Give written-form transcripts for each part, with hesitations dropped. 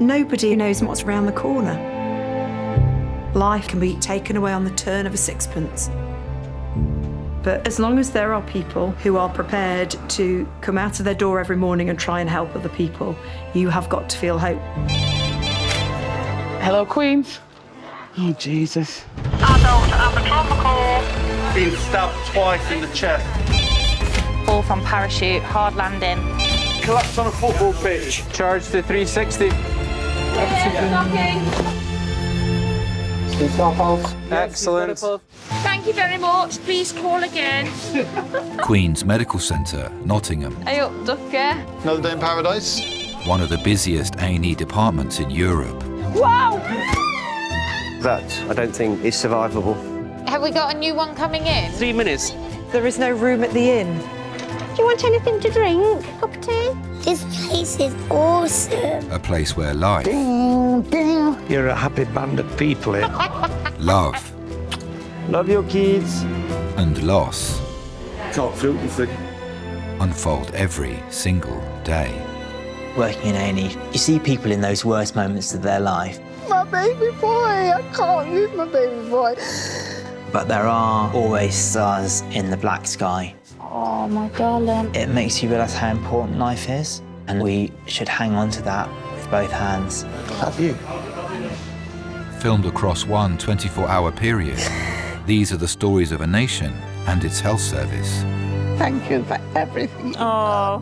Nobody knows what's around the corner. Life can be taken away on the turn of a sixpence. But as long as there are people who are prepared to come out of their door every morning and try and help other people, you have got to feel hope. Hello, Queens. Oh, Jesus. Adult anatomical. Been stabbed twice in the chest. Fall from parachute, hard landing. Collapsed on a football pitch. Charge to 360. Excellent. Thank you very much. Please call again. Queen's Medical Centre, Nottingham. Are you up, Ducker? Another day in paradise. One of the busiest A&E departments in Europe. Wow! That, I don't think, is survivable. Have we got a new one coming in? 3 minutes. There is no room at the inn. Do you want anything to drink? Cup of tea? This place is awesome. A place where life, You're a happy band of people here. love, Love your kids. and loss Can't feel anything. unfold every single day. Working in A&E, you see people in those worst moments of their life. My baby boy, I can't lose my baby boy. But there are always stars in the black sky. Oh, my darling. It makes you realise how important life is, and we should hang on to that with both hands. Have you? Filmed across one 24-hour period, these are the stories of a nation and its health service. Thank you for everything. Oh.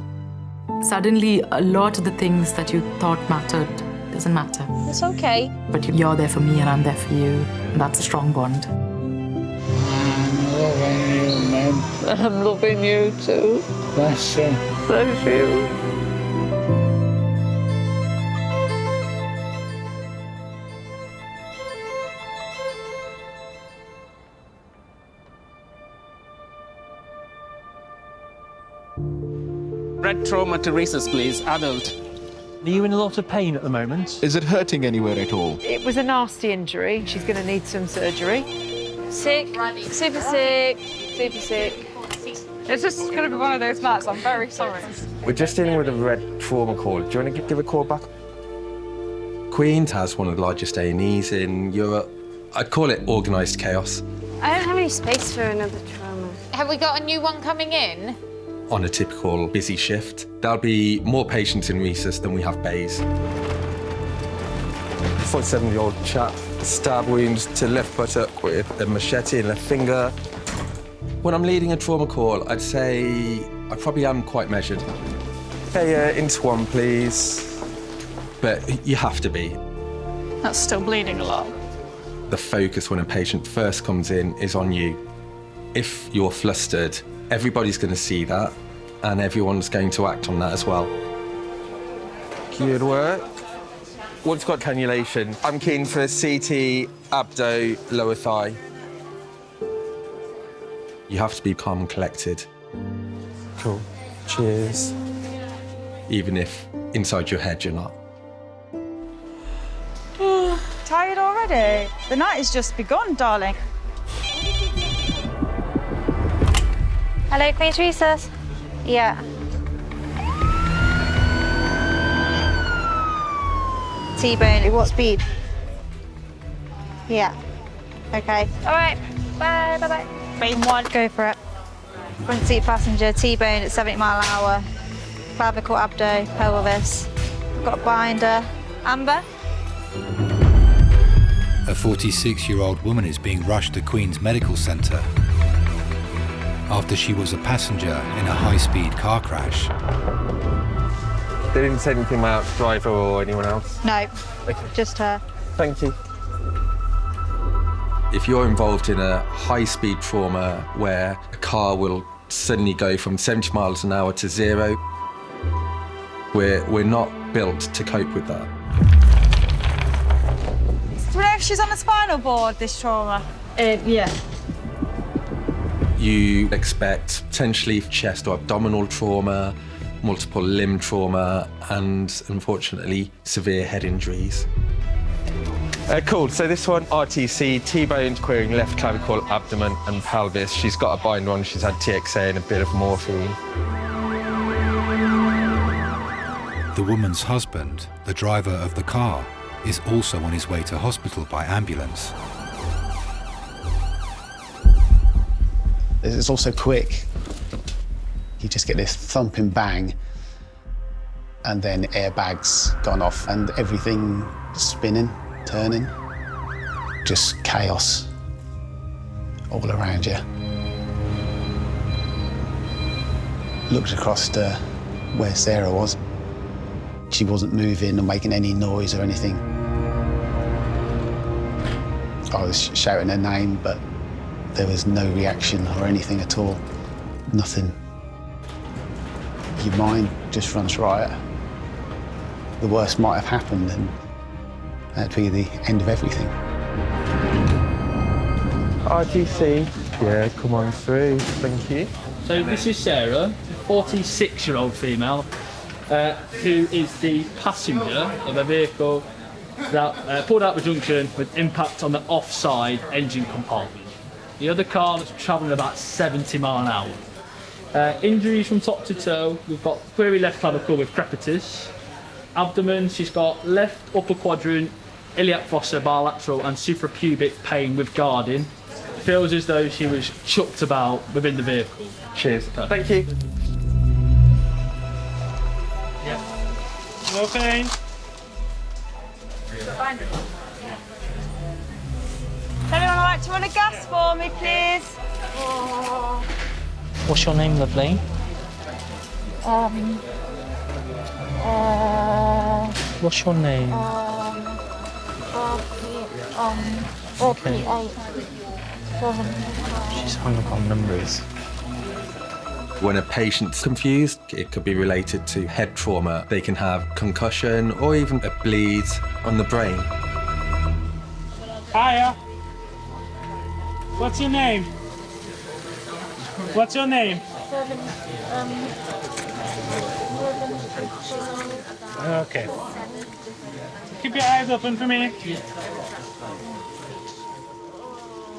Suddenly, a lot of the things that you thought mattered doesn't matter. It's okay. But you're there for me and I'm there for you. And that's a strong bond. I'm loving you too. Bless you. Bless you. Red trauma to rhesus, please, adult. Are you in a lot of pain at the moment? Is it hurting anywhere at all? It was a nasty injury. She's going to need some surgery. Sick, super sick, super sick. It's just going to be one of those nights. I'm very sorry. We're just dealing with a red trauma call. Do you want to give a call back? Queen's has one of the largest A&Es in Europe. I'd call it organised chaos. I don't have any space for another trauma. Have we got a new one coming in? On a typical busy shift, there'll be more patients in rhesus than we have bays. 47-year-old chap, stab wounds to left buttock with a machete in left finger. When I'm leading a trauma call, I'd say I probably am quite measured. Okay, into one, please. But you have to be. That's still bleeding a lot. The focus when a patient first comes in is on you. If you're flustered, everybody's going to see that, and everyone's going to act on that as well. Good work. Once got cannulation, I'm keen for a CT, abdo, lower thigh. You have to be calm and collected. Cool. Cheers. Even if inside your head you're not. Tired already? The night has just begun, darling. Hello, Queen's Rhesus. Yeah. T-bone, at what speed? Yeah. Okay. All right. Bye, bye-bye. Frame one, go for it. Front seat passenger, T-bone at 70 miles an hour. Clavicle, abdo, pelvis. Got a binder. Amber. A 46-year-old woman is being rushed to Queen's Medical Centre after she was a passenger in a high-speed car crash. They didn't say anything about driver or anyone else? No, just her. Thank you. If you're involved in a high-speed trauma where a car will suddenly go from 70 miles an hour to 0, we're not built to cope with that. Do we know if she's on the spinal board, this trauma? Yeah. You expect potentially chest or abdominal trauma, multiple limb trauma, and unfortunately, severe head injuries. Cool, so this one, RTC, T-bone querying left clavicle, abdomen and pelvis. She's got a binder on, she's had TXA and a bit of morphine. The woman's husband, the driver of the car, is also on his way to hospital by ambulance. It's also quick. You just get this thumping bang, and then airbags gone off, and everything spinning, turning. Just chaos all around you. Looked across to where Sarah was. She wasn't moving or making any noise or anything. I was shouting her name, but there was no reaction or anything at all. Nothing. Your mind just runs riot. The worst might have happened, and that'd be the end of everything. RTC. Yeah, come on through. Thank you. So this is Sarah, a 46-year-old female, who is the passenger of a vehicle that pulled out the junction with impact on the offside engine compartment. The other car was travelling about 70 miles an hour. Injuries from top to toe, we've got query left clavicle with crepitus. Abdomen, she's got left upper quadrant, iliac fossa, bilateral and suprapubic pain with guarding. Feels as though she was chucked about within the vehicle. Cheers. Thank you. Yeah. Okay. Anyone like to run a gas for me, please? What's your name, lovely? What's your name? Okay. She's hung up on numbers. When a patient's confused, it could be related to head trauma. They can have concussion or even a bleed on the brain. Hiya. What's your name? What's your name? Okay. Keep your eyes open for me.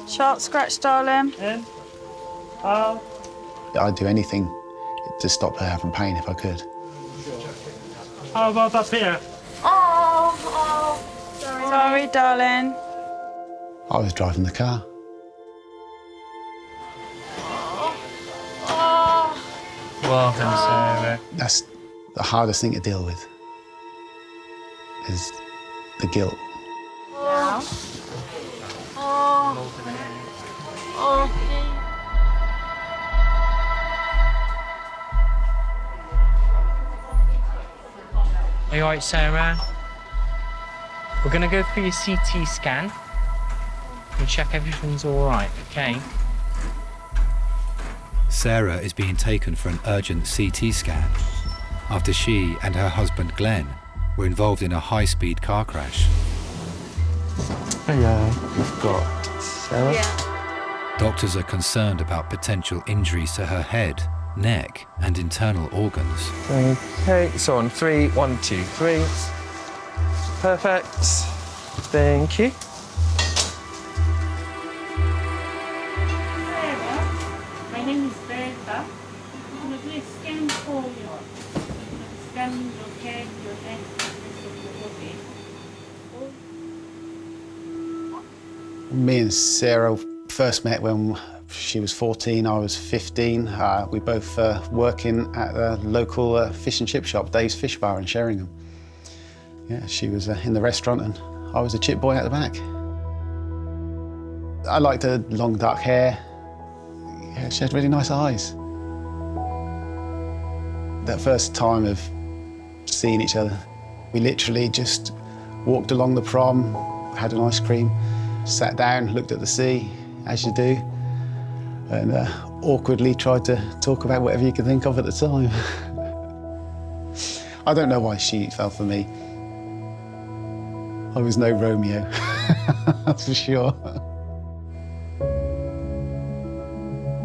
Sharp scratch, darling. And I'd do anything to stop her having pain if I could. how about up here? Sorry, darling. I was driving the car. Well done, Sarah. That's the hardest thing to deal with, is the guilt. Are you all right, Sarah? We're going to go through your CT scan and check everything's all right, okay? Sarah is being taken for an urgent CT scan after she and her husband Glenn were involved in a high-speed car crash. We've got Sarah. Doctors are concerned about potential injuries to her head, neck and internal organs. Okay, so on 3, 1, 2, 3. Perfect. Thank you. My name is Bertha. I'm going to do a scan for you. Scan your head, your neck, your body. Me and Sarah first met when she was 14, I was 15. We both working at a local fish and chip shop, Dave's Fish Bar in Sheringham. Yeah, she was in the restaurant and I was a chip boy at the back. I liked her long dark hair. Yeah, she had really nice eyes. That first time of seeing each other, we literally just walked along the prom, had an ice cream, sat down, looked at the sea, as you do, and awkwardly tried to talk about whatever you could think of at the time. I don't know why she fell for me. I was no Romeo, that's for sure.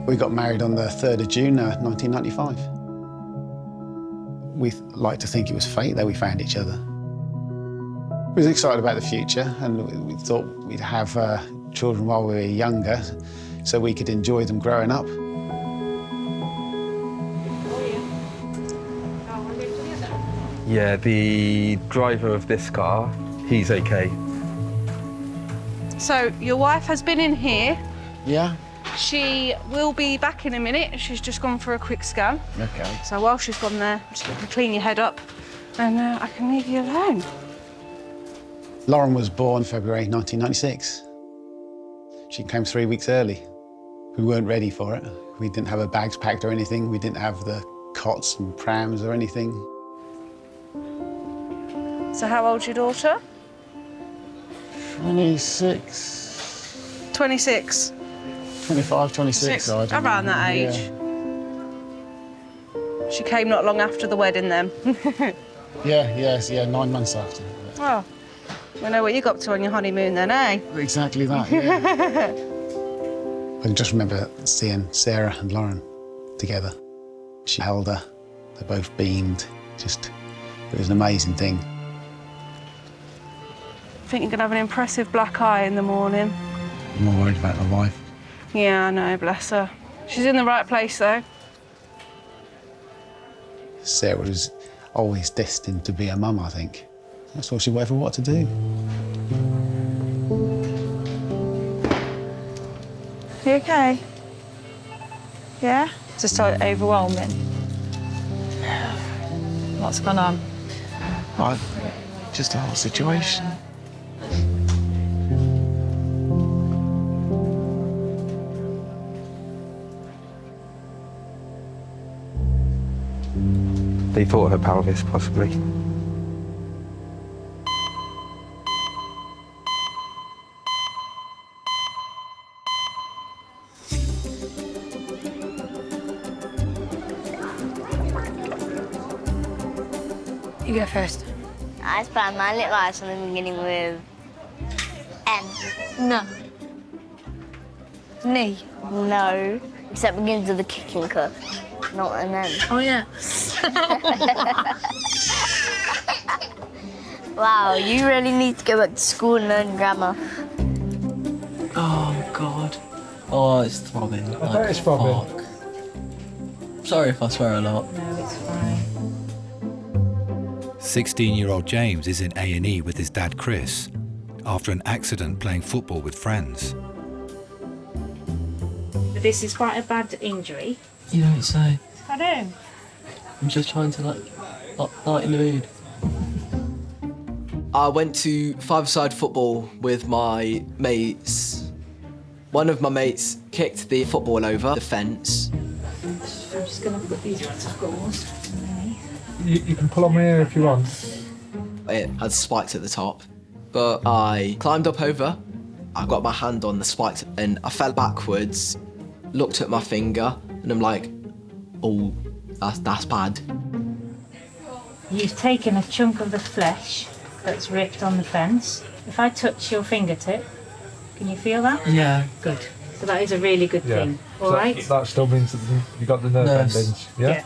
We got married on the 3rd of June, 1995. We like to think it was fate that we found each other. We was excited about the future, and we thought we'd have children while we were younger, so we could enjoy them growing up. Yeah, the driver of this car, he's okay. So your wife has been in here. Yeah. She will be back in a minute. She's just gone for a quick scan. Okay. So while she's gone there, I'm just going to clean your head up and I can leave you alone. Lauren was born February 1996. She came 3 weeks early. We weren't ready for it. We didn't have her bags packed or anything. We didn't have the cots and prams or anything. So how old's your daughter? 26. 26. 25, 26. So I don't around know. that age. Yeah. She came not long after the wedding then. Yeah, 9 months after. Well, we know what you got up to on your honeymoon then, eh? Exactly that, yeah. I can just remember seeing Sarah and Lauren together. She held her, they both beamed. It was an amazing thing. I think you're going to have an impressive black eye in the morning. I'm more worried about my wife. Yeah, I know, bless her. She's in the right place, though. Sarah was always destined to be a mum, I think. That's all she ever wanted to do. You okay? Yeah? Just so overwhelming. What's gone on? Just the whole situation. They thought her pelvis, possibly. You go first. I spelled my little eyes on the beginning with N. No. Knee. No. Except begins with a kicking cup, not an N. Oh, yeah. Wow, you really need to go back to school and learn grammar. Oh, God. Oh, it's throbbing. I bet it's throbbing. Fuck. Sorry if I swear a lot. No, it's fine. 16-year-old James is in A&E with his dad Chris after an accident playing football with friends. This is quite a bad injury. You don't say. I do. I'm just trying to, lighten the mood. I went to five-a-side football with my mates. One of my mates kicked the football over the fence. I'm just going to put these scores. You can pull on my ear if you want. It had spikes at the top, but I climbed up over. I got my hand on the spikes and I fell backwards, looked at my finger, and I'm like, oh, that's bad. You've taken a chunk of the flesh that's ripped on the fence. If I touch your fingertip, can you feel that? Yeah. Good. So that is a really good thing. All right? That still means that you got the nerve endings. Yeah?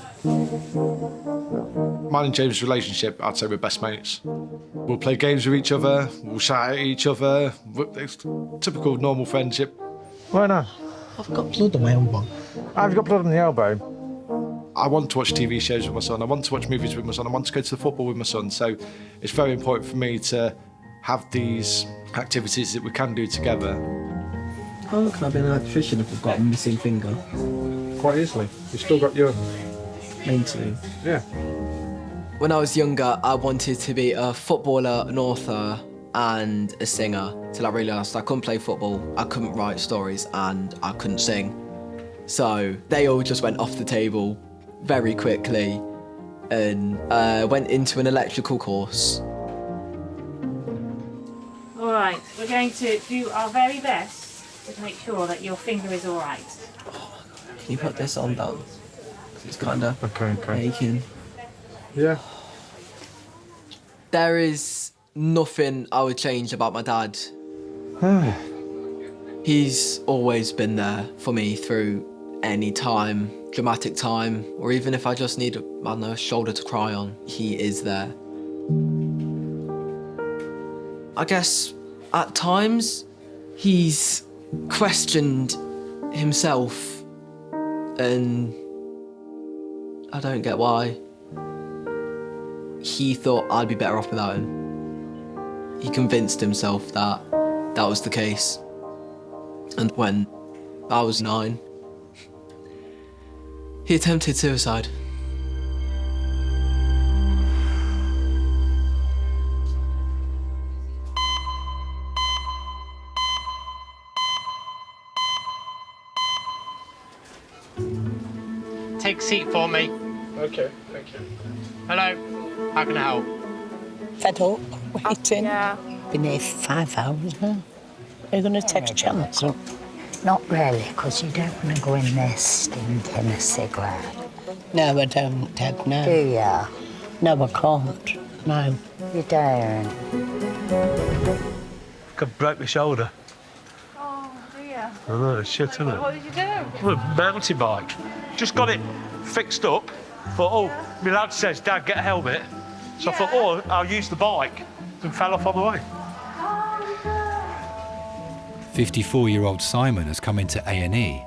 Mine and James' relationship, I'd say we're best mates. We'll play games with each other, we'll shout at each other. It's typical normal friendship. Why not? I've got blood on my elbow. I've got blood on the elbow. I want to watch TV shows with my son, I want to watch movies with my son, I want to go to the football with my son, so it's very important for me to have these activities that we can do together. How can I be an electrician if I've got a missing finger? Quite easily. You've still got your... Mentally. Yeah. When I was younger, I wanted to be a footballer, an author, and a singer, till I realised I couldn't play football, I couldn't write stories, and I couldn't sing. So they all just went off the table very quickly and went into an electrical course. All right, we're going to do our very best to make sure that your finger is all right. Can you put this on down? It's kind of aching. Yeah. There is nothing I would change about my dad. He's always been there for me through any time, dramatic time, or even if I just need a shoulder to cry on, he is there. I guess at times he's questioned himself and I don't get why. he thought I'd be better off without him. He convinced himself that that was the case. And when I was 9, he attempted suicide. Take a seat for me. Okay, thank you. Hello, how can I help? Fed up, waiting. Yeah. Been here 5 hours now. Are you going to take a chance? Not really, because you don't want to go in there stinking a cigarette. No, I don't, Dad, no. Do ya? No, I can't. No. You don't. I broke my shoulder. Oh, dear. I know, it's shit, isn't it? What did you do? Well, a mountain bike. Just got it fixed up. Thought, oh, my lad says, Dad, get a helmet. So I thought, oh, I'll use the bike, and fell off on the way. 54-year-old Simon has come into A&E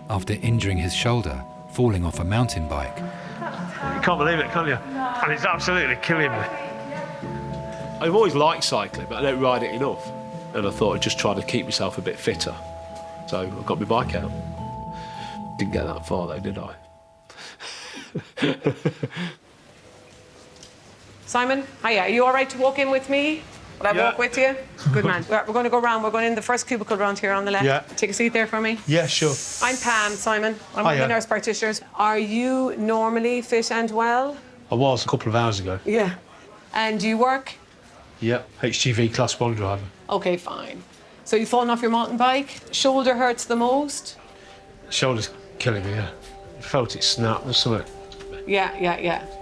after injuring his shoulder, falling off a mountain bike. You can't believe it, can you? And it's absolutely killing me. I've always liked cycling, but I don't ride it enough. And I thought I'd just try to keep myself a bit fitter. So I got my bike out. Didn't get that far though, did I? Simon, hiya. Are you all right to walk in with me? Will I walk with you? Good man. We're going to go round. We're going in the first cubicle round here on the left. Yeah. Take a seat there for me. Yeah, sure. I'm Pam, Simon. I'm one of the nurse practitioners. Are you normally fit and well? I was a couple of hours ago. Yeah. And do you work? Yep, HGV Class 1 driver. Okay, fine. So you've fallen off your mountain bike. Shoulder hurts the most? Shoulder's killing me, yeah. I felt it snap or something. Yeah.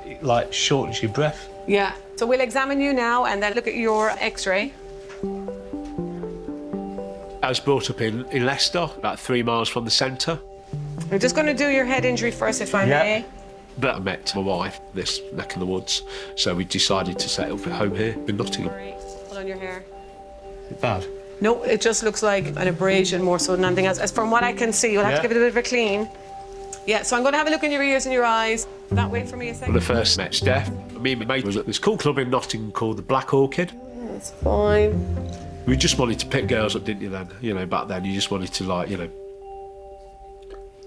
It, like, shortens your breath. Yeah. So we'll examine you now and then look at your x-ray. I was brought up in Leicester, about 3 miles from the centre. We're just going to do your head injury first, if I may. But I met my wife this neck of the woods, so we decided to set up at home here in Nottingham. Hold on your hair. Is it bad? No, it just looks like an abrasion more so than anything else. As from what I can see, you'll have to give it a bit of a clean. Yeah, so I'm going to have a look in your ears and your eyes. That wait for me a second. When I first met Steph, me and my mate was at this cool club in Nottingham called the Black Orchid. That's fine. We just wanted to pick girls up, didn't you then? You know, back then you just wanted to, like, you know,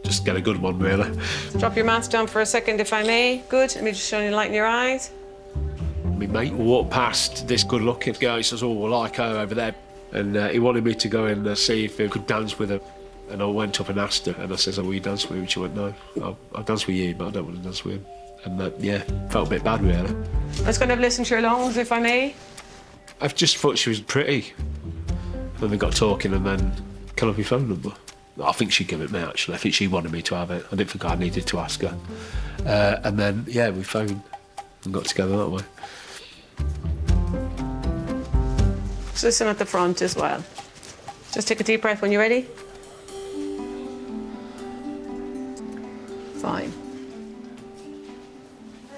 just get a good one, really. Drop your mask down for a second, if I may. Good. Let me just shine a light in your eyes. My mate walked past this good-looking girl. He says, oh, I like her over there. And he wanted me to go and see if he could dance with her. And I went up and asked her, and I said, oh, will you dance with me? And she went, no, I'll dance with you, but I don't want to dance with him. And yeah, felt a bit bad, really. I'm just going to have a listen to your lungs, if I may. I just thought she was pretty. And we got talking, and then, can I have your phone number? I think she'd give it me, actually. I think she wanted me to have it. I didn't think I needed to ask her. And then, yeah, we phoned and got together that way. Just listen at the front as well. Just take a deep breath when you're ready. Fine.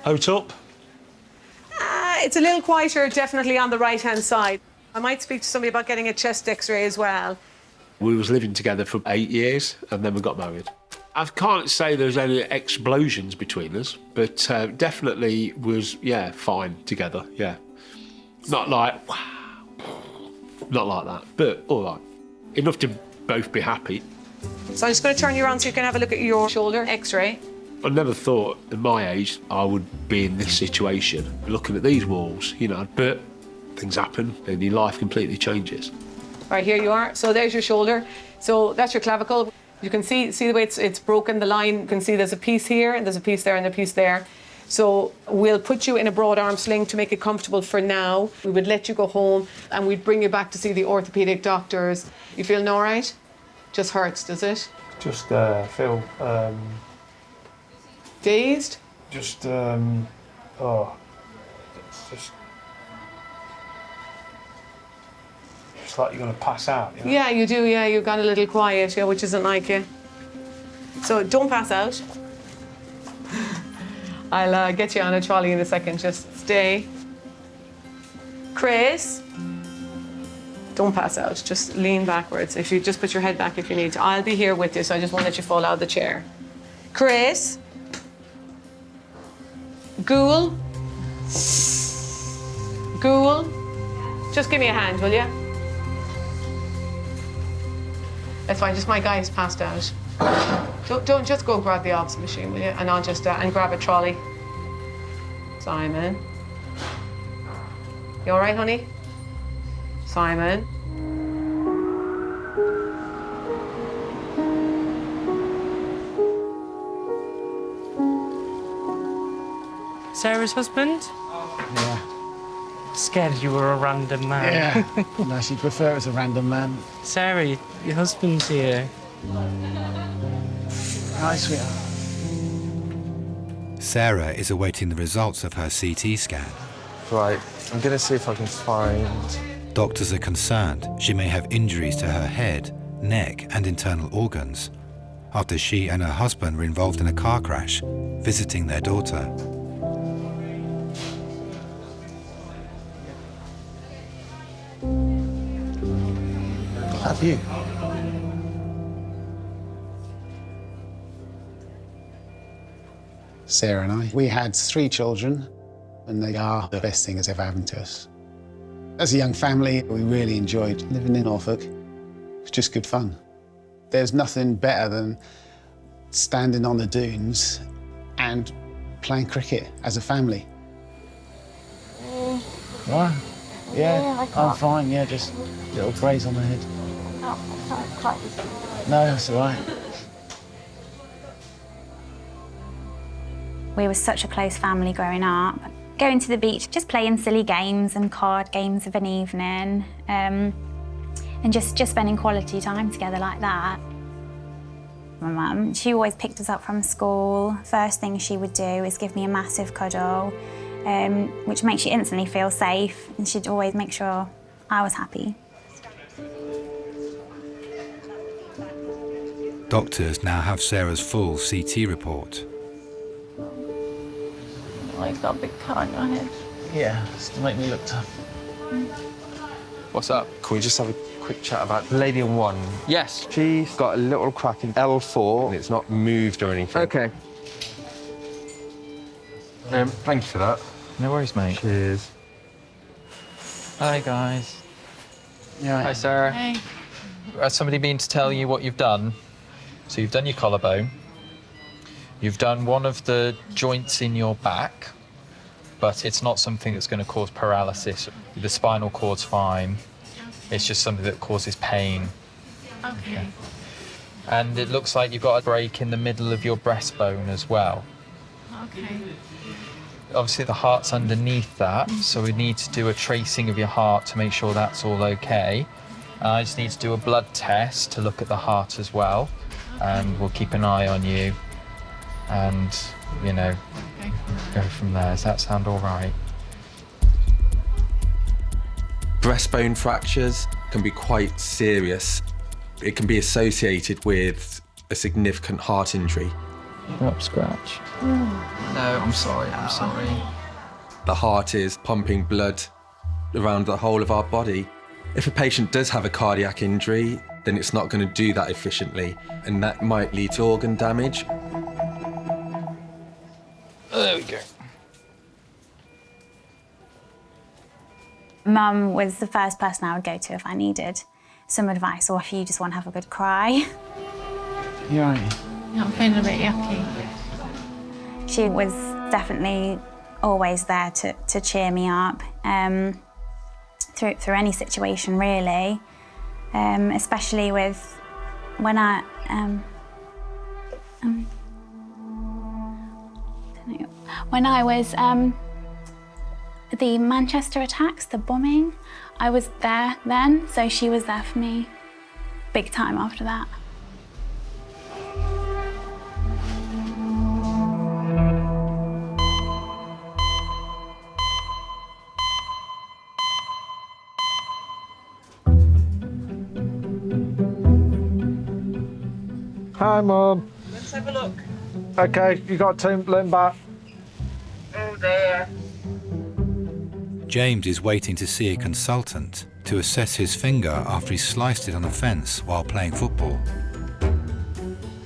Out up? It's a little quieter, definitely on the right-hand side. I might speak to somebody about getting a chest x-ray as well. We was living together for 8 years, and then we got married. I can't say there's any explosions between us, but definitely was, yeah, fine together, yeah. Not like, wow, not like that, but all right. Enough to both be happy. So I'm just going to turn you around so you can have a look at your shoulder x-ray. I never thought at my age I would be in this situation, looking at these walls, you know, but things happen and your life completely changes. Right, here you are. So there's your shoulder. So that's your clavicle. You can see the way it's broken, the line. You can see there's a piece here, and there's a piece there, and a piece there. So we'll put you in a broad arm sling to make it comfortable for now. We would let you go home, and we'd bring you back to see the orthopaedic doctors. You feeling all right? Just hurts, does it? Just feel... Dazed? Just, It's like you're going to pass out, you know? Yeah, you do, yeah. You've gone a little quiet, yeah, which isn't like you. So don't pass out. I'll get you on a trolley in a second. Just stay. Chris, don't pass out. Just lean backwards. If you just put your head back if you need to. I'll be here with you, so I just won't let you fall out of the chair. Chris. Ghoul. school. Just give me a hand, will you? That's fine, just my guy has passed out. Don't just go grab the obs machine, will you? And I'll just, and grab a trolley. Simon. You all right, honey? Simon. Sarah's husband? Yeah. Scared you were a random man. Yeah. No, she'd prefer it as a random man. Sarah, your husband's here. Hi, sweetheart. Sarah is awaiting the results of her CT scan. Right, I'm going to see if I can find... Doctors are concerned she may have injuries to her head, neck and internal organs after she and her husband were involved in a car crash, visiting their daughter. Have you? Sarah and I, we had 3 children, and they are the best thing that's ever happened to us. As a young family, we really enjoyed living in Norfolk. It was just good fun. There's nothing better than standing on the dunes and playing cricket as a family. What? Yeah, I'm fine, yeah, just a little graze on the head. No, that's all right. We were such a close family growing up. Going to the beach, just playing silly games and card games of an evening, and just spending quality time together like that. My mum, she always picked us up from school. First thing she would do is give me a massive cuddle, which makes you instantly feel safe, and she'd always make sure I was happy. Doctors now have Sarah's full CT report. Oh, you've got a big cut on your head. Yeah, just to make me look tough. What's up? Can we just have a quick chat about the lady in 1? Yes. She's got a little crack in L4, and it's not moved or anything. OK. Thank you for that. No worries, mate. Cheers. Hi, guys. Yeah. Hi, Sarah. Hey. Has somebody been to tell you what you've done? So you've done your collarbone. You've done one of the joints in your back, but it's not something that's going to cause paralysis. The spinal cord's fine. It's just something that causes pain. Okay. And it looks like you've got a break in the middle of your breastbone as well. Okay. Obviously, the heart's underneath that, so we need to do a tracing of your heart to make sure that's all okay. I just need to do a blood test to look at the heart as well, and we'll keep an eye on you. And, you know, go from there. Does that sound all right? Breastbone fractures can be quite serious. It can be associated with a significant heart injury. Up scratch. No, I'm sorry, I'm sorry. The heart is pumping blood around the whole of our body. If a patient does have a cardiac injury, then it's not going to do that efficiently, and that might lead to organ damage. There we go. Mum was the first person I would go to if I needed some advice or if you just want to have a good cry. You all right? I'm feeling a bit yucky. She was definitely always there to cheer me up through any situation, really, especially with when I when I was the Manchester attacks, the bombing, I was there then, so she was there for me big time after that. Hi, Mum. Let's have a look. OK, you got to lean back. Oh, there. James is waiting to see a consultant to assess his finger after he sliced it on a fence while playing football.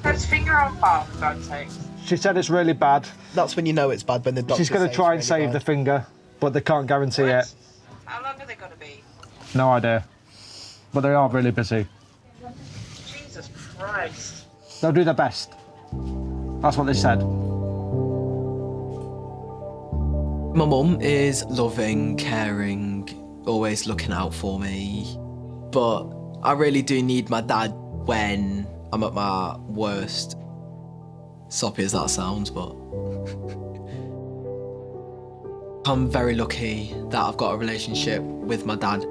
Cut his finger off, for God's sake. She said it's really bad. That's when you know it's bad, when the doctor She's going to try and save the finger, but they can't guarantee it. How long are they going to be? No idea. But they are really busy. Jesus Christ. They'll do their best. That's what they said. My mum is loving, caring, always looking out for me. But I really do need my dad when I'm at my worst. Soppy as that sounds, but I'm very lucky that I've got a relationship with my dad.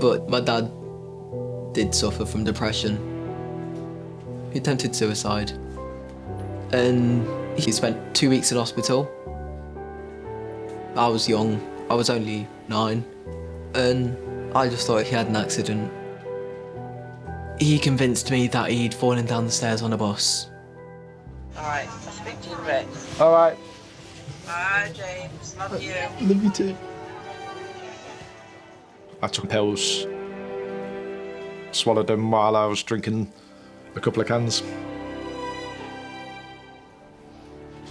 But my dad did suffer from depression. He attempted suicide. And he spent 2 weeks in hospital. I was young, I was only 9. And I just thought he had an accident. He convinced me that he'd fallen down the stairs on a bus. All right, I'll speak to you in a bit. All right. Bye, James. Love you. Love you too. I took pills, swallowed them while I was drinking a couple of cans.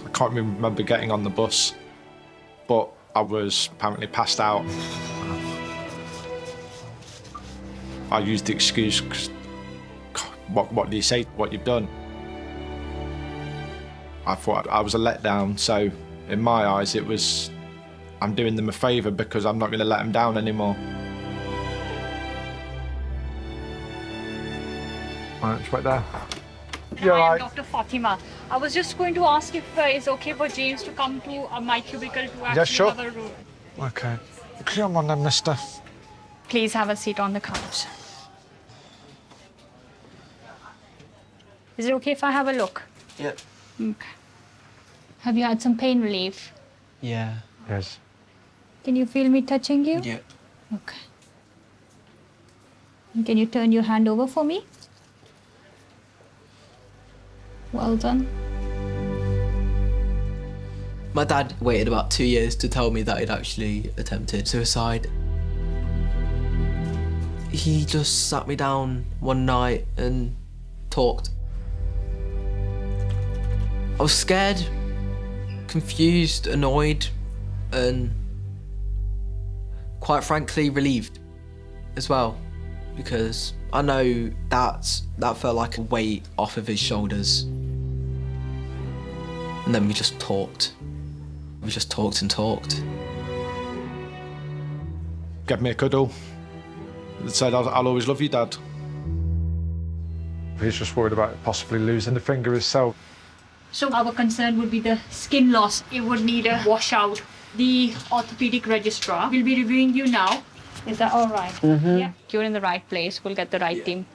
I can't remember getting on the bus, but I was apparently passed out. I used the excuse, 'cause what do you say, what you've done? I thought I was a letdown, so in my eyes it was, I'm doing them a favour because I'm not going to let them down anymore. Right, it's right there. Hi, I'm Dr. Fatima. I was just going to ask if it's okay for James to come to my cubicle to actually sure. have a room. Okay. Come on then, mister. Please have a seat on the couch. Is it okay if I have a look? Yep. Okay. Have you had some pain relief? Yeah. Yes. Can you feel me touching you? Yep. Okay. And can you turn your hand over for me? Well done. My dad waited about 2 years to tell me that he'd actually attempted suicide. He just sat me down one night and talked. I was scared, confused, annoyed, and quite frankly relieved as well, because I know that felt like a weight off of his shoulders. And then we just talked. We just talked and talked. Gave me a cuddle. Said, I'll always love you, Dad. He's just worried about possibly losing the finger himself. So our concern would be the skin loss. It would need a washout. The orthopedic registrar will be reviewing you now. Is that all right? Mm-hmm. Yeah. You're in the right place. We'll get the right team.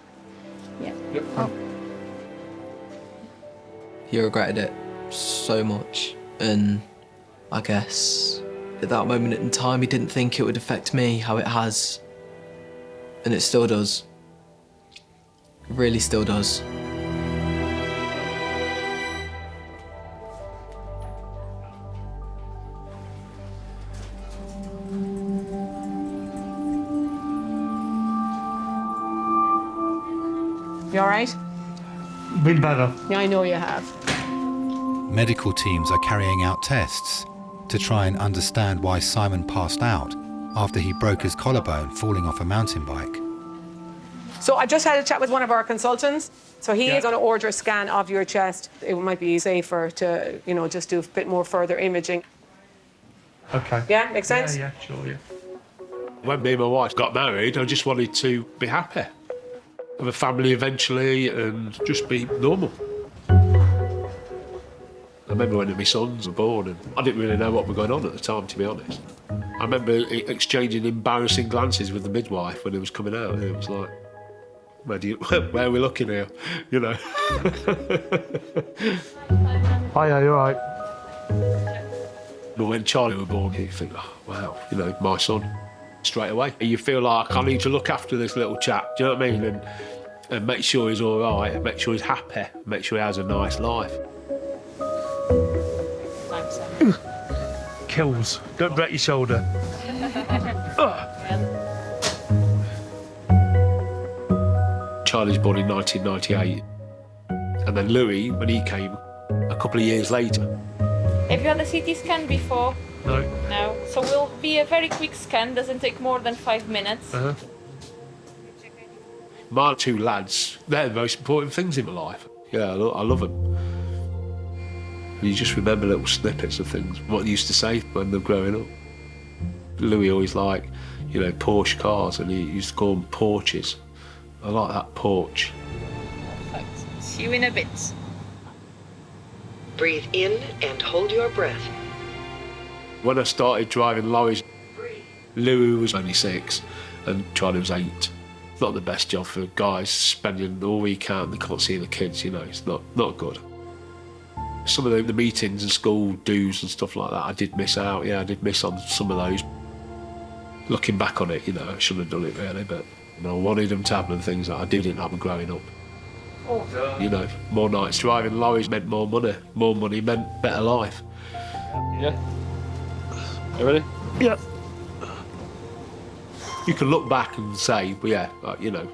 Yeah. Yep. Oh. He regretted it so much, and I guess at that moment in time he didn't think it would affect me how it has, and it still does. It really still does. You all right? Been better. Yeah, I know you have. Medical teams are carrying out tests to try and understand why Simon passed out after he broke his collarbone falling off a mountain bike. So I just had a chat with one of our consultants. So he is going to order a scan of your chest. It might be safer to, just do a bit more further imaging. Okay. Yeah, makes sense? Yeah, sure, yeah. When me and my wife got married, I just wanted to be happy. Have a family eventually and just be normal. I remember when my sons were born and I didn't really know what was going on at the time, to be honest. I remember exchanging embarrassing glances with the midwife when he was coming out, and it was like, where are we looking here? Hiya, you all right? But when Charlie was born, you think, oh, wow, my son. Straight away. You feel like I need to look after this little chap, do you know what I mean? And make sure he's all right, make sure he's happy, make sure he has a nice life. Kills. Don't break your shoulder. Charlie's born in 1998. And then Louis, when he came, a couple of years later. Have you had the CT scan before? No. No. So will be a very quick scan, doesn't take more than 5 minutes. My two lads, they're the most important things in my life. Yeah, I love them. And you just remember little snippets of things, what they used to say when they were growing up. Louis always liked, you know, Porsche cars, and he used to call them porches. I like that porch. Perfect. See you in a bit. Breathe in and hold your breath. When I started driving lorries, Louis was only 6 and Charlie was 8. Not the best job for guys, spending all weekend, they can't see the kids, you know, it's not good. Some of the meetings and school dues and stuff like that, I did miss out, yeah, I did miss on some of those. Looking back on it, you know, I shouldn't have done it really, but I wanted them to happen, things that I didn't happen growing up. You know, more nights driving lorries meant more money meant better life. Yeah. You ready? Yeah. You can look back and say, well, yeah, you know,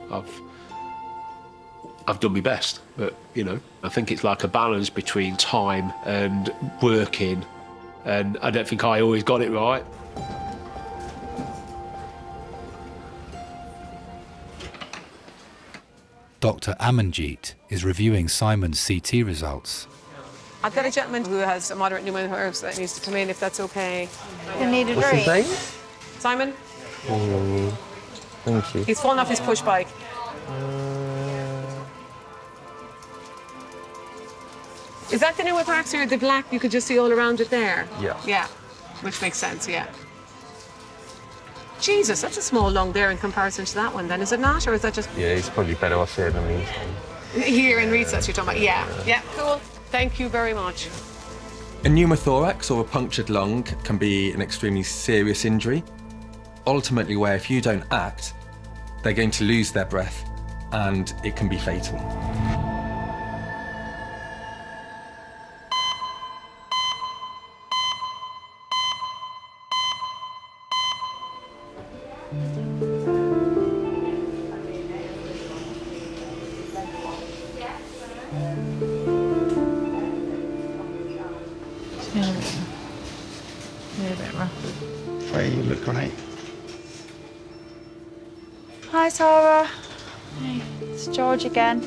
I've done my best, but you know, I think it's like a balance between time and working, and I don't think I always got it right. Dr. Amanjeet is reviewing Simon's CT results. I've got a gentleman who has a moderate pneumothorax that needs to come in, if that's okay. You need a What's drink? his name? Simon? Thank you. He's fallen off his push bike. Is that the pneumothorax or the black you could just see all around it there? Yeah. Yeah, which makes sense, yeah. Jesus, that's a small lung there in comparison to that one then, is it not? Or is that just... Yeah, he's probably better off here than me. Here in recess you're talking about? Yeah, yeah, cool. Thank you very much. A pneumothorax or a punctured lung can be an extremely serious injury, ultimately where if you don't act, they're going to lose their breath and it can be fatal. Freya, you look great. Hi, Tara. Hey, it's George again.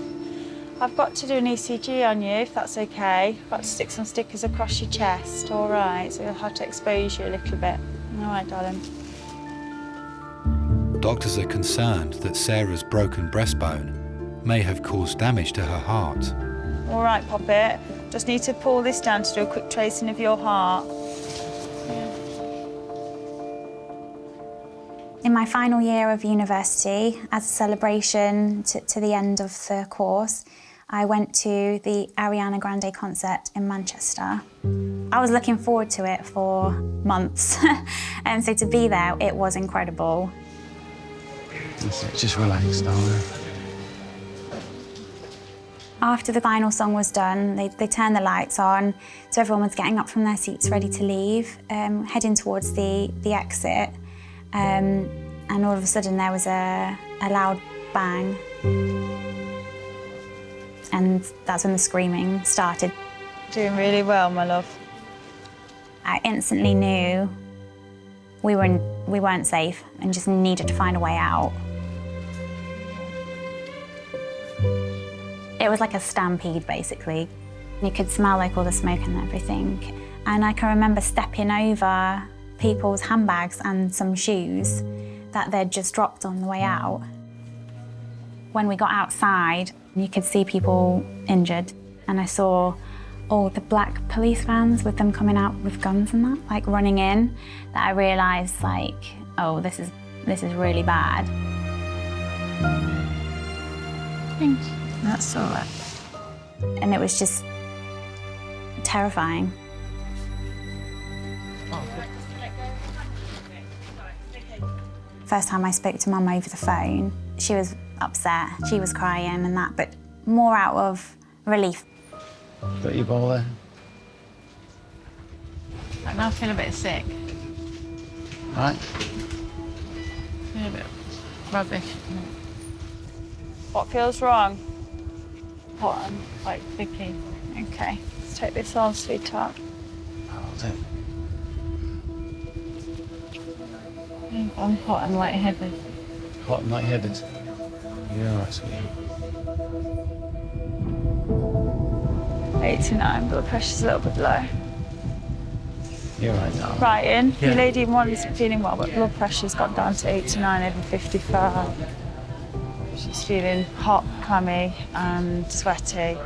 I've got to do an ECG on you, if that's okay. I've got to stick some stickers across your chest, all right? So you'll have to expose you a little bit. All right, darling. Doctors are concerned that Sarah's broken breastbone may have caused damage to her heart. All right, Poppet. Just need to pull this down to do a quick tracing of your heart. In my final year of university, as a celebration to the end of the course, I went to the Ariana Grande concert in Manchester. I was looking forward to it for months, and so to be there, it was incredible. That's it, just relax, darling. After the final song was done, they turned the lights on, so everyone was getting up from their seats ready to leave, heading towards the exit. And all of a sudden there was a loud bang. And that's when the screaming started. Doing really well, my love. I instantly knew we weren't safe and just needed to find a way out. It was like a stampede, basically. You could smell like all the smoke and everything. And I can remember stepping over people's handbags and some shoes that they'd just dropped on the way out. When we got outside, you could see people injured, and I saw all the black police vans with them coming out with guns and that, like running in, that I realised, like, oh, this is really bad. Thank you. That's all right. And it was just terrifying. First time I spoke to Mum over the phone, she was upset, she was crying and that, but more out of relief. Got your ball there? I now feel a bit sick. Right. Feel a bit rubbish. What feels wrong? Bottom, like sticky. Okay, let's take this on, sweetheart. Hold it. I'm hot and lightheaded. Hot and lightheaded. Yeah, right, sweet. 89, blood pressure's a little bit low. You're right, darling. Right, Ian, Yeah. your lady in one is feeling well, but blood pressure's got down to 89/55. She's feeling hot, clammy, and sweaty.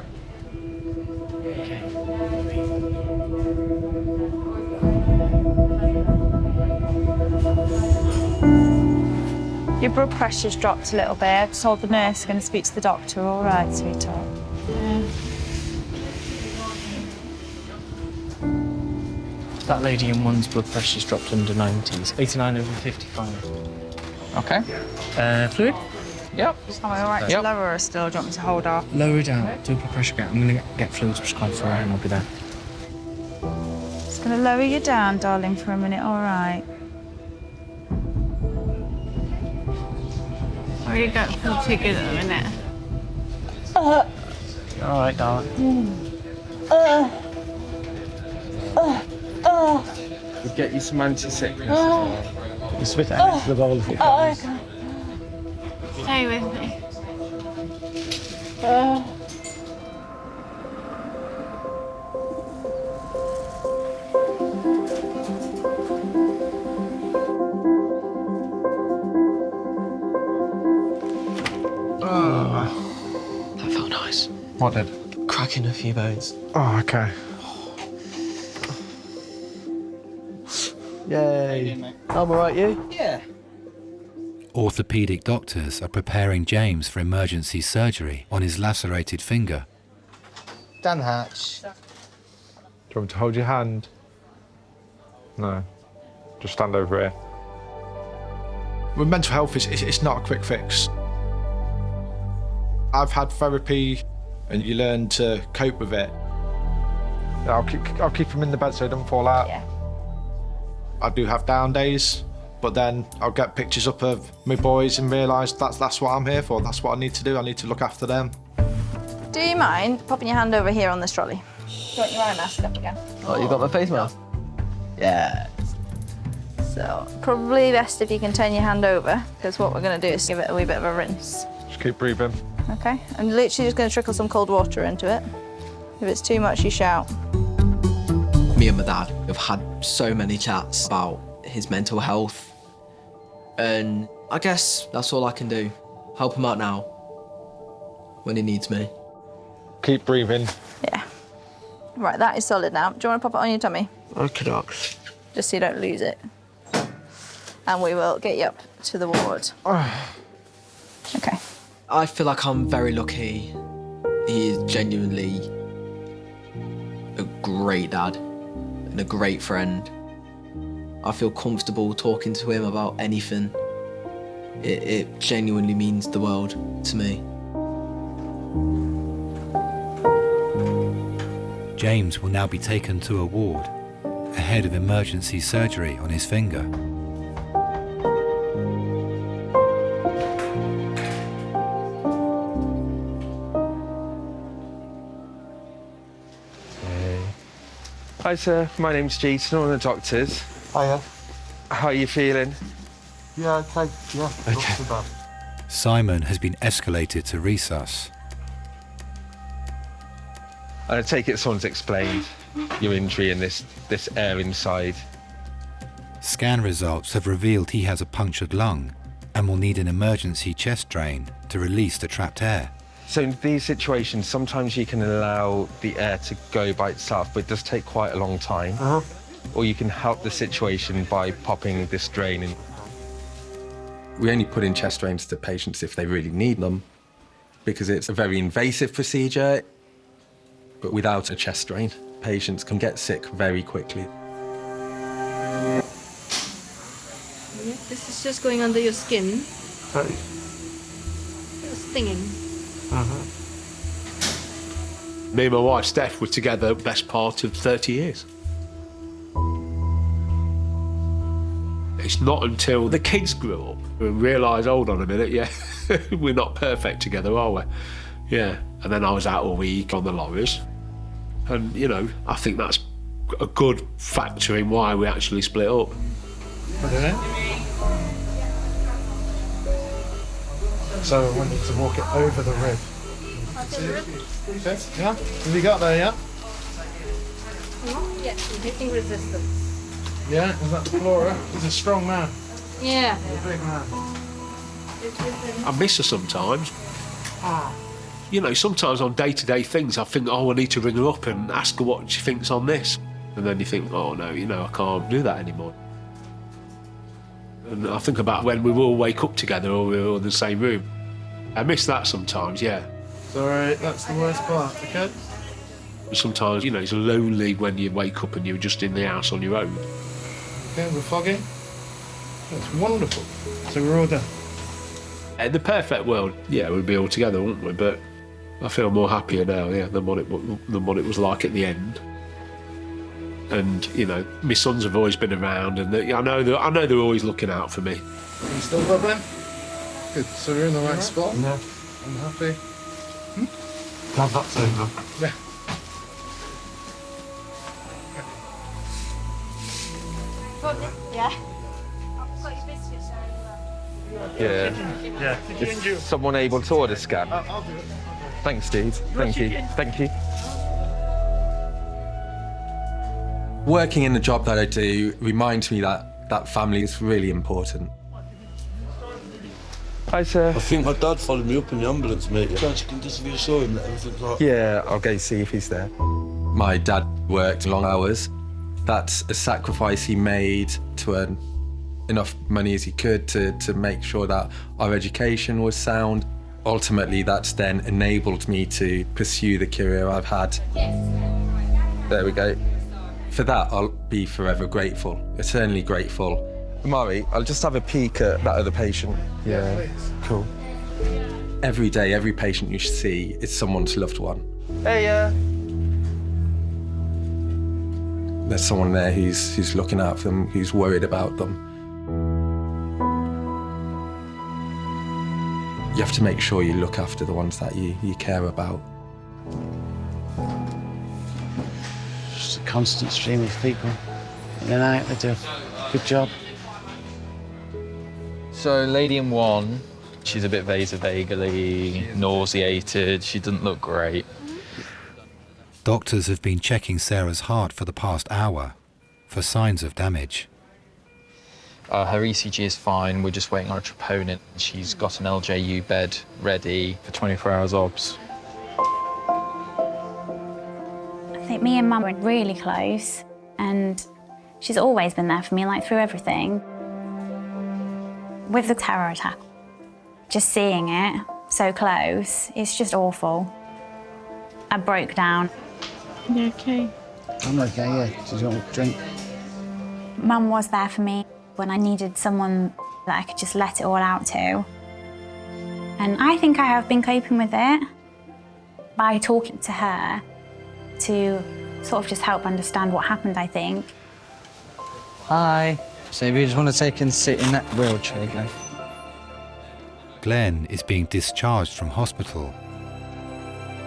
Your blood pressure's dropped a little bit. I told the nurse going to speak to the doctor. All right, sweetheart. Yeah. That lady in one's blood pressure's dropped under 90s, 89/55. Okay. Fluid? Yep. Am I all right to lower her still? Do you want me to hold her? Lower it out, do a blood pressure gap. I'm going to get fluids prescribed for her and I'll be there. Just going to lower you down, darling, for a minute. All right. Oh, you don't feel too good at the minute. All right, darling. We'll get you some antiseptics. You spit that into the bowl if you can. Okay. Stay with me. That felt nice. What did? Cracking a few bones. Oh, okay. Yay. I'm alright, you? Yeah. Orthopedic doctors are preparing James for emergency surgery on his lacerated finger. Dan Hatch. Do you want me to hold your hand? No. Just stand over here. With mental health, it's not a quick fix. I've had therapy and you learn to cope with it. Yeah, I'll keep him in the bed so he doesn't fall out. Yeah. I do have down days, but then I'll get pictures up of my boys and realise that's what I'm here for. That's what I need to do. I need to look after them. Do you mind popping your hand over here on this trolley? Do you want your eye mask up again? Oh, you got my face mask? Yeah. So, probably best if you can turn your hand over, because what we're going to do is give it a wee bit of a rinse. Just keep breathing. Okay? I'm literally just going to trickle some cold water into it. If it's too much, you shout. Me and my dad have had so many chats about his mental health, and I guess that's all I can do. Help him out now when he needs me. Keep breathing. Yeah. Right, that is solid now. Do you want to pop it on your tummy? Okay, docs. Just so you don't lose it. And we will get you up to the ward. Okay. I feel like I'm very lucky. He is genuinely a great dad and a great friend. I feel comfortable talking to him about anything. It genuinely means the world to me. James will now be taken to a ward ahead of emergency surgery on his finger. Hi, sir. My name's Jason. I'm one of the doctors. Hiya. How are you feeling? Yeah, okay. Yeah, not too bad. Simon has been escalated to resus. I take it someone's explained your injury and this air inside. Scan results have revealed he has a punctured lung and will need an emergency chest drain to release the trapped air. So in these situations, sometimes you can allow the air to go by itself, but it does take quite a long time. Or you can help the situation by popping this drain in. We only put in chest drains to patients if they really need them, because it's a very invasive procedure. But without a chest drain, patients can get sick very quickly. This is just going under your skin. Hey. It's stinging. Me and my wife Steph were together the best part of 30 years. It's not until the kids grew up and realised, hold on a minute, yeah, we're not perfect together, are we? Yeah, and then I was out all week on the lorries. And, you know, I think that's a good factor in why we actually split up. Put it in. So we need to walk it over the rib. Okay, yeah? Have you got there, yeah? Yes, hitting resistance. Yeah, is that Flora? He's a strong man. Yeah. He's a big man. I miss her sometimes. You know, sometimes on day-to-day things I think, oh, I need to ring her up and ask her what she thinks on this. And then you think, oh no, you know, I can't do that anymore. And I think about when we all wake up together or we're all in the same room. I miss that sometimes, yeah. Sorry, that's the worst part, okay? Sometimes, you know, it's lonely when you wake up and you're just in the house on your own. Okay, we're foggy. That's wonderful. So we're all done. In the perfect world, yeah, we'd be all together, wouldn't we? But I feel more happier now, yeah, than what it was like at the end. And you know, my sons have always been around, and I know they're always looking out for me. Are you still bubbling? Good. So we're in the right spot. Yeah. I'm happy. Glad that's over. Yeah. Yeah. Yeah. Yeah. Is someone able to order scan? I'll do it. Thanks, Steve. Thank you. Thank you. Working in the job that I do reminds me that family is really important. Hi, sir. I think my dad followed me up in the ambulance, mate. Chance you can just reassure him that everything's right. Yeah, I'll go see if he's there. My dad worked long hours. That's a sacrifice he made to earn enough money as he could to make sure that our education was sound. Ultimately, that's then enabled me to pursue the career I've had. There we go. For that, I'll be forever grateful, eternally grateful. Murray, I'll just have a peek at that other patient. Yeah, cool. Every day, every patient you see is someone's loved one. Hey, There's someone there who's looking out for them, who's worried about them. You have to make sure you look after the ones that you care about. Just a constant stream of people in and out. They do a good job. So, lady in one, she's a bit vasovaguely, nauseated. She doesn't look great. Doctors have been checking Sarah's heart for the past hour for signs of damage. Her ECG is fine. We're just waiting on a troponin. She's got an LJU bed ready for 24 hours obs. I think me and Mum were really close, and she's always been there for me, like through everything. With the terror attack, just seeing it so close, it's just awful. I broke down. You okay? I'm okay, yeah. Did you want a drink? Mum was there for me when I needed someone that I could just let it all out to. And I think I have been coping with it by talking to her to sort of just help understand what happened, I think. Hi. So if you just want to take and sit in that wheelchair again. Glenn is being discharged from hospital.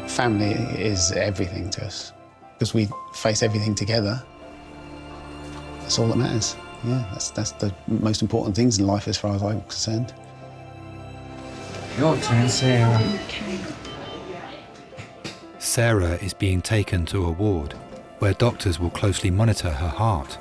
Family is everything to us because we face everything together. That's all that matters. Yeah, that's the most important things in life as far as I'm concerned. Your turn, Sarah. Okay. Sarah is being taken to a ward where doctors will closely monitor her heart.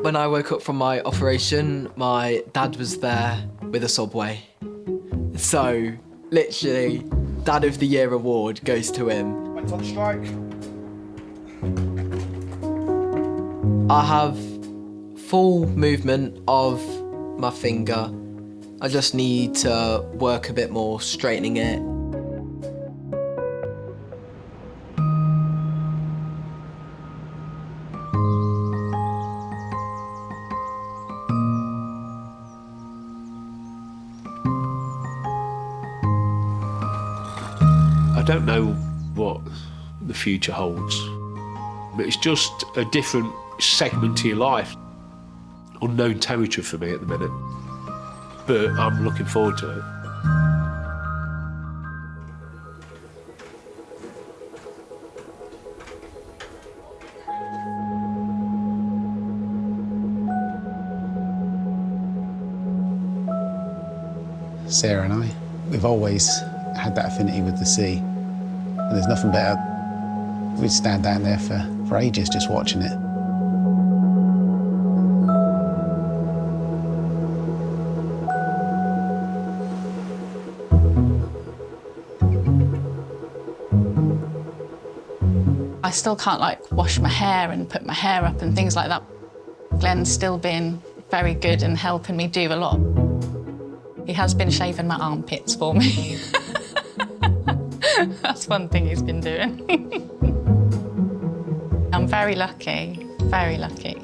When I woke up from my operation, my dad was there with a subway. So, literally, Dad of the Year award goes to him. Went on strike. I have full movement of my finger. I just need to work a bit more, straightening it. I don't know what the future holds, but it's just a different segment to your life. Unknown territory for me at the minute. but I'm looking forward to it. Sarah and I, we've always had that affinity with the sea. And there's nothing better. We'd stand down there for ages just watching it. I still can't like wash my hair and put my hair up and things like that. Glenn's still been very good in helping me do a lot. He has been shaving my armpits for me. That's one thing he's been doing. I'm very lucky, very lucky.